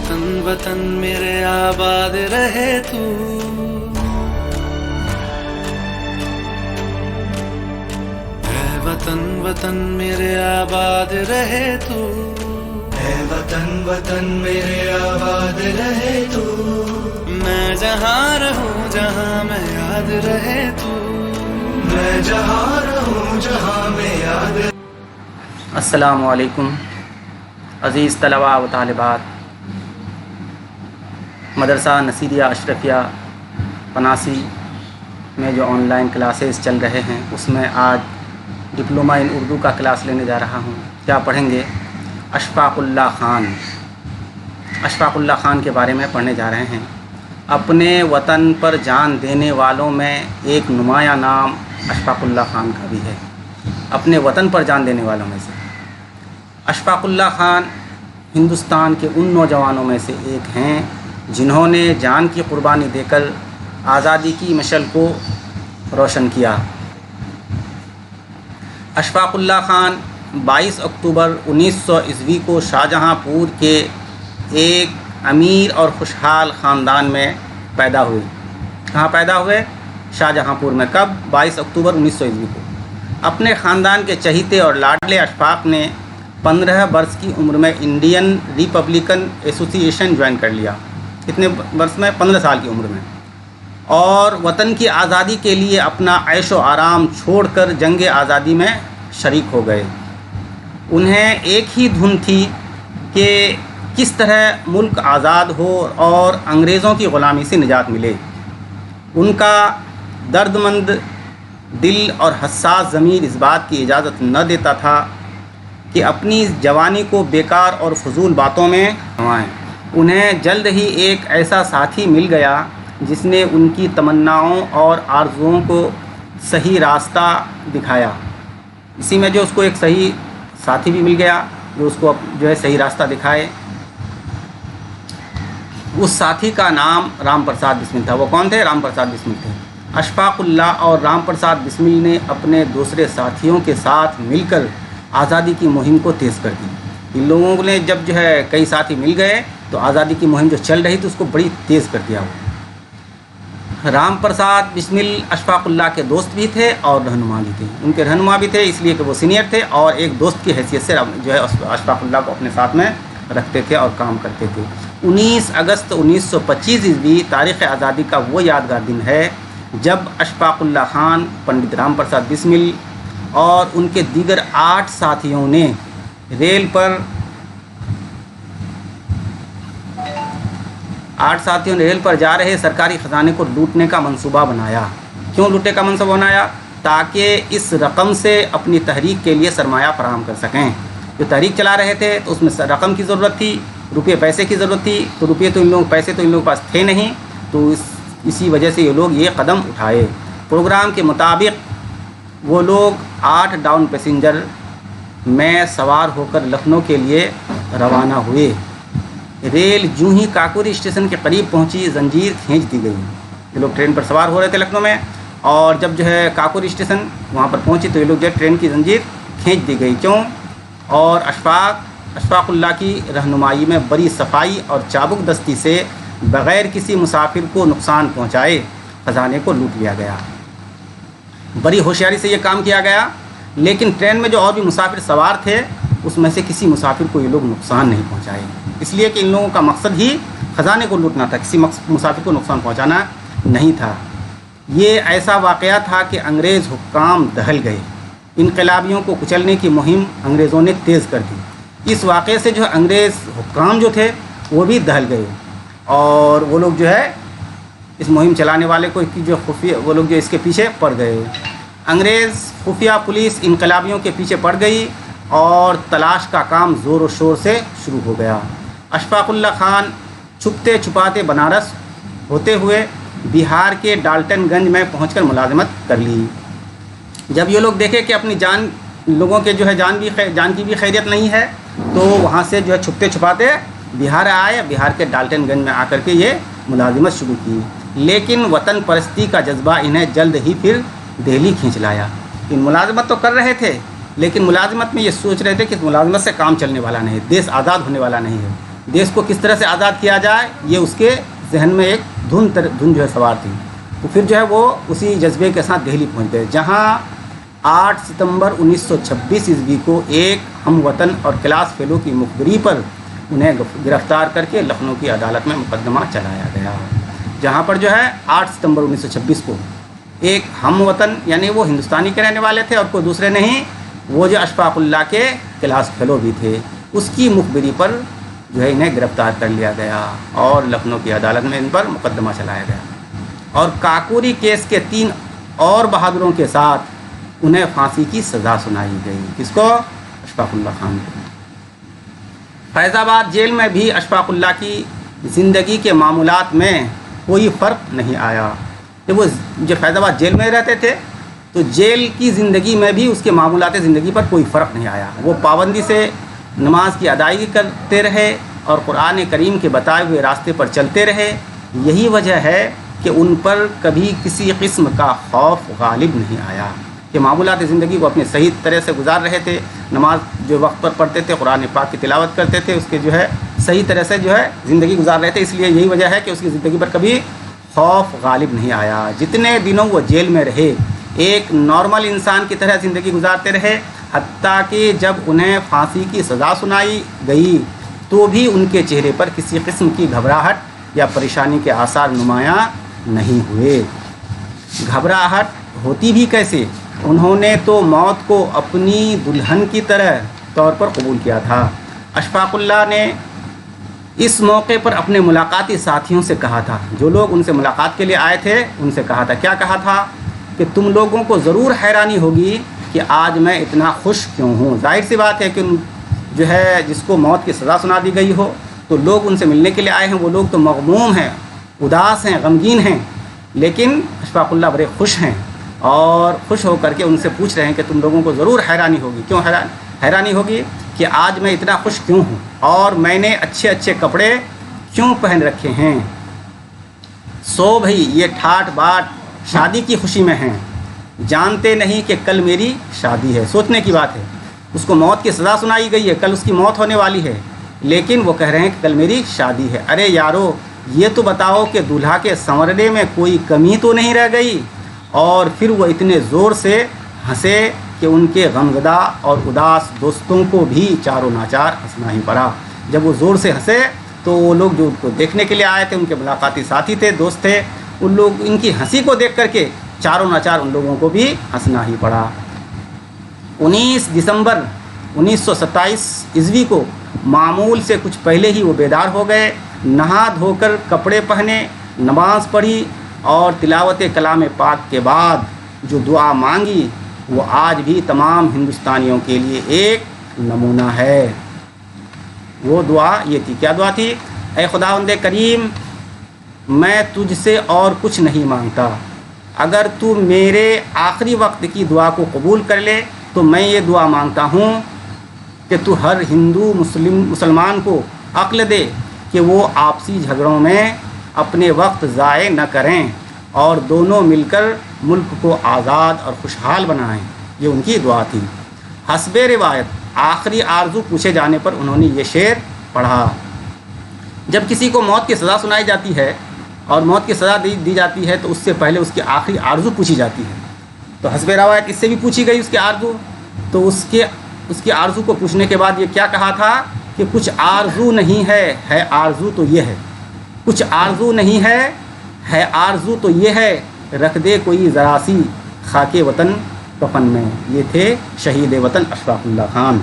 वतन वतन मेरे आबाद रहे तू, ऐ वतन वतन मेरे आबाद रहे तू, ऐ वतन वतन मेरे आबाद रहे तू। मैं जहाँ रहूँ जहाँ मैं याद रहे तू, मैं जहाँ रहूँ जहाँ मैं याद। अस्सलामु अलैकुम अज़ीज़ तलबा व तालिबात। मदरसा नसीरिया अशरफिया पनासी में जो ऑनलाइन क्लासेस चल रहे हैं उसमें आज डिप्लोमा इन उर्दू का क्लास लेने जा रहा हूँ। क्या पढ़ेंगे? अशफाकुल्लाह ख़ान। अशफाकुल्लाह ख़ान के बारे में पढ़ने जा रहे हैं। अपने वतन पर जान देने वालों में एक नुमायाँ नाम अशफाकुल्लाह ख़ान का भी है। अपने वतन पर जान देने वालों में से अशफाकुल्लाह ख़ान हिंदुस्तान के उन नौजवानों में से एक हैं जिन्होंने जान की कुर्बानी देकर आज़ादी की मशअल को रोशन किया। अशफाकुल्लाह ख़ान 22 अक्टूबर 1900 ईस्वी को शाहजहाँपुर के एक अमीर और खुशहाल ख़ानदान में पैदा हुए। कहाँ पैदा हुए? शाहजहाँपुर में। कब? 22 अक्टूबर 1900 ईस्वी को। अपने ख़ानदान के चहीते और लाडले अशफाक ने 15 वर्ष की उम्र में इंडियन रिपब्लिकन एसोसिएशन ज्वाइन कर लिया। कितने वर्ष में? 15 साल की उम्र में। और वतन की आज़ादी के लिए अपना ऐशो आराम छोड़कर जंग आज़ादी में शरीक हो गए। उन्हें एक ही धुन थी कि किस तरह मुल्क आज़ाद हो और अंग्रेज़ों की ग़ुलामी से निजात मिले। उनका दर्दमंद दिल और हसास ज़मीर इस बात की इजाज़त न देता था कि अपनी जवानी को बेकार और फजूल बातों में गंवाएं। उन्हें जल्द ही एक ऐसा साथी मिल गया जिसने उनकी तमन्नाओं और आरज़ुओं को सही रास्ता दिखाया। इसी में जो उसको एक सही साथी भी मिल गया जो उसको जो है सही रास्ता दिखाए। उस साथी का नाम राम प्रसाद बिस्मिल था। वो कौन थे? राम प्रसाद बिस्मिल थे। अशफाकुल्लाह और राम प्रसाद बिस्मिल ने अपने दूसरे साथियों के साथ मिलकर आज़ादी की मुहिम को तेज़ कर दी। इन लोगों ने जब जो है कई साथी मिल गए तो आज़ादी की मुहिम जो चल रही थी उसको बड़ी तेज़ कर दिया। वो राम प्रसाद बिस्मिल अशफाकुल्लाह के दोस्त भी थे और रहनुमा भी थे। उनके रहनुमा भी थे इसलिए कि वो सीनियर थे और एक दोस्त की हैसियत से जो है अशफाकुल्लाह को अपने साथ में रखते थे और काम करते थे। 19 अगस्त 1925 ईस्वी तारीख़ आज़ादी का वो यादगार दिन है जब अशफाकुल्लाह ख़ान, पंडित राम प्रसाद बिस्मिल और उनके दीगर 8 साथियों ने रेल पर जा रहे सरकारी ख़जाने को लूटने का मंसूबा बनाया। क्यों लूटने का मंसूबा बनाया? ताकि इस रकम से अपनी तहरीक के लिए सरमाया फराहम कर सकें। जो तहरीक चला रहे थे तो उसमें रकम की ज़रूरत थी, रुपये पैसे की ज़रूरत थी। तो रुपये तो इन लोगों पैसे तो इन लोगों के पास थे नहीं, तो इसी वजह से ये लोग ये कदम उठाए। प्रोग्राम के मुताबिक वो लोग 8 डाउन पैसेंजर में सवार होकर लखनऊ के लिए रवाना हुए। रेल यूं ही काकोरी स्टेशन के करीब पहुंची जंजीर खींच दी गई। ये लोग ट्रेन पर सवार हो रहे थे लखनऊ में और जब जो है काकोरी स्टेशन वहां पर पहुंची तो ये लोग जो ट्रेन की जंजीर खींच दी गई। क्यों? और अशफाकुल्लाह की रहनुमाई में बड़ी सफाई और चाबुक दस्ती से बग़ैर किसी मुसाफिर को नुकसान पहुँचाए ख़जाने को लूट लिया गया। बड़ी होशियारी से ये काम किया गया। लेकिन ट्रेन में जो और भी मुसाफिर सवार थे उसमें से किसी मुसाफिर को ये लोग नुकसान नहीं पहुंचाए, इसलिए कि इन लोगों का मकसद ही ख़जाने को लूटना था, किसी मुसाफिर को नुकसान पहुंचाना नहीं था। ये ऐसा वाक़या था कि अंग्रेज़ हुक्काम दहल गए। इनकलाबियों को कुचलने की मुहिम अंग्रेज़ों ने तेज़ कर दी। इस वाक़े से जो है अंग्रेज़ हुक्काम जो थे वो भी दहल गए और वो लोग जो है इस मुहिम चलाने वाले को जो खुफिया वो लोग जो इसके पीछे पड़ गए। अंग्रेज़ खुफिया पुलिस इनकलाबियों के पीछे पड़ गई और तलाश का काम ज़ोर व शोर से शुरू हो गया। अशफाकुल्लाह ख़ान छुपते छुपाते बनारस होते हुए बिहार के डाल्टनगंज में पहुंचकर मुलाजमत कर ली। जब ये लोग देखे कि अपनी जान लोगों के जो है जान की भी खैरियत नहीं है तो वहाँ से जो है छुपते छुपाते बिहार आए। बिहार के डाल्टनगंज में आकर के ये मुलाजिमत शुरू की। लेकिन वतन परस्ती का जज्बा इन्हें जल्द ही फिर दिल्ली खींच लाया। इन मुलाजिमत तो कर रहे थे लेकिन मुलाजिमत में ये सोच रहे थे कि मुलाजिमत से काम चलने वाला नहीं, देश आज़ाद होने वाला नहीं है। देश को किस तरह से आज़ाद किया जाए, ये उसके जहन में एक धुन जो है सवार थी। तो फिर जो है वो उसी जज्बे के साथ दिल्ली पहुँच गए, जहाँ 8 सितंबर 1926 ईस्वी को एक हम वतन और क्लास फेलो की मुखबिरी पर उन्हें गिरफ्तार करके लखनऊ की अदालत में मुकदमा चलाया गया, जहाँ पर जो है 8 सितंबर 1926 को एक हम वतन यानी वो हिंदुस्तानी के रहने वाले थे और कोई दूसरे नहीं, वो जो अशफाकुल्लाह के क्लास फेलो भी थे, उसकी मुखबिरी पर जो है इन्हें गिरफ्तार कर लिया गया और लखनऊ की अदालत में इन पर मुकदमा चलाया गया। और काकोरी केस के 3 और बहादुरों के साथ उन्हें फांसी की सज़ा सुनाई गई। किसको? अशफाकुल्लाह खान को। फैज़ाबाद जेल में भी अशफाकुल्लाह की ज़िंदगी के मामूलात में कोई फ़र्क नहीं आया। जब वो जो फैज़ाबाद जेल में रहते थे तो जेल की ज़िंदगी में भी उसके मामूलात ज़िंदगी पर कोई फ़र्क नहीं आया। वो पाबंदी से नमाज की अदायगी करते रहे और कुरान करीम के बताए हुए रास्ते पर चलते रहे। यही वजह है कि उन पर कभी किसी किस्म का खौफ गालिब नहीं आया कि मामूलात ज़िंदगी को अपने सही तरह से गुजार रहे थे, नमाज जो वक्त पर पढ़ते थे, कुरान पाक की तिलावत करते थे, उसके जो है सही तरह से जो है ज़िंदगी गुजार रहे थे। इसलिए यही वजह है कि उसकी ज़िंदगी पर कभी खौफ गालिब नहीं आया। जितने दिनों वो जेल में रहे एक नॉर्मल इंसान की तरह ज़िंदगी गुजारते रहे, हत्ता कि जब उन्हें फांसी की सज़ा सुनाई गई तो भी उनके चेहरे पर किसी किस्म की घबराहट या परेशानी के आसार नुमायाँ नहीं हुए। घबराहट होती भी कैसे? उन्होंने तो मौत को अपनी दुल्हन की तरह तौर पर कबूल किया था। अशफाकुल्लाह ने इस मौके पर अपने मुलाकाती साथियों से कहा था, जो लोग उनसे मुलाकात के लिए आए थे उनसे कहा था, क्या कहा था कि तुम लोगों को ज़रूर हैरानी होगी कि आज मैं इतना खुश क्यों हूँ। जाहिर सी बात है कि जो है जिसको मौत की सज़ा सुना दी गई हो तो लोग उनसे मिलने के लिए आए हैं, वो लोग तो मग़मूम हैं, उदास हैं, गमगीन हैं, लेकिन अशफाकुल्लाह बड़े खुश हैं और खुश होकर के उनसे पूछ रहे हैं कि तुम लोगों को ज़रूर हैरानी होगी। क्यों हैरानी होगी कि आज मैं इतना खुश क्यों हूँ और मैंने अच्छे अच्छे कपड़े क्यों पहन रखे हैं। सो भाई ये ठाट बाट शादी की खुशी में हैं, जानते नहीं कि कल मेरी शादी है। सोचने की बात है, उसको मौत की सज़ा सुनाई गई है, कल उसकी मौत होने वाली है, लेकिन वो कह रहे हैं कि कल मेरी शादी है। अरे यारो, ये तो बताओ कि दूल्हा के संवरने में कोई कमी तो नहीं रह गई। और फिर वो इतने ज़ोर से हंसे कि उनके गमज़दा और उदास दोस्तों को भी चारों नाचार हंसना ही पड़ा। जब वो ज़ोर से हंसे तो वो लोग जो उनको देखने के लिए आए थे, उनके मुलाकाती साथी थे, दोस्त थे, उन लोग इनकी हंसी को देख करके चारों नाचार उन लोगों को भी हंसना ही पड़ा। 19 दिसंबर 1927 ईस्वी को मामूल से कुछ पहले ही वो बेदार हो गए, नहा धोकर कपड़े पहने, नमाज पढ़ी और तिलावत कलाम पाक के बाद जो दुआ मांगी वो आज भी तमाम हिंदुस्तानियों के लिए एक नमूना है। वो दुआ ये थी, क्या दुआ थी? ऐ खुदावंद करीम, मैं तुझसे और कुछ नहीं मांगता, अगर तू मेरे आखिरी वक्त की दुआ को कबूल कर ले तो मैं ये दुआ मांगता हूँ कि तू हर हिंदू मुसलमान को अक्ल दे कि वो आपसी झगड़ों में अपने वक्त ज़ाय न करें और दोनों मिलकर मुल्क को आज़ाद और खुशहाल बनाएं। ये उनकी दुआ थी। हस्बे रिवायत आखिरी आरज़ू पूछे जाने पर उन्होंने ये शेर पढ़ा। जब किसी को मौत की सज़ा सुनाई जाती है और मौत की सज़ा दी जाती है तो उससे पहले उसकी आखिरी आरज़ू पूछी जाती है। तो हस्बे रिवायत इससे भी पूछी गई उसकी आरज़ू। तो उसकी आरज़ू को पूछने के बाद ये क्या कहा था कि कुछ आरज़ू नहीं है आरज़ू तो ये है। कुछ आरज़ू नहीं है आरज़ू तो ये है, रख दे कोई ज़रा सी खाके वतन कफन में। ये थे शहीद वतन अशफाकुल्लाह खान।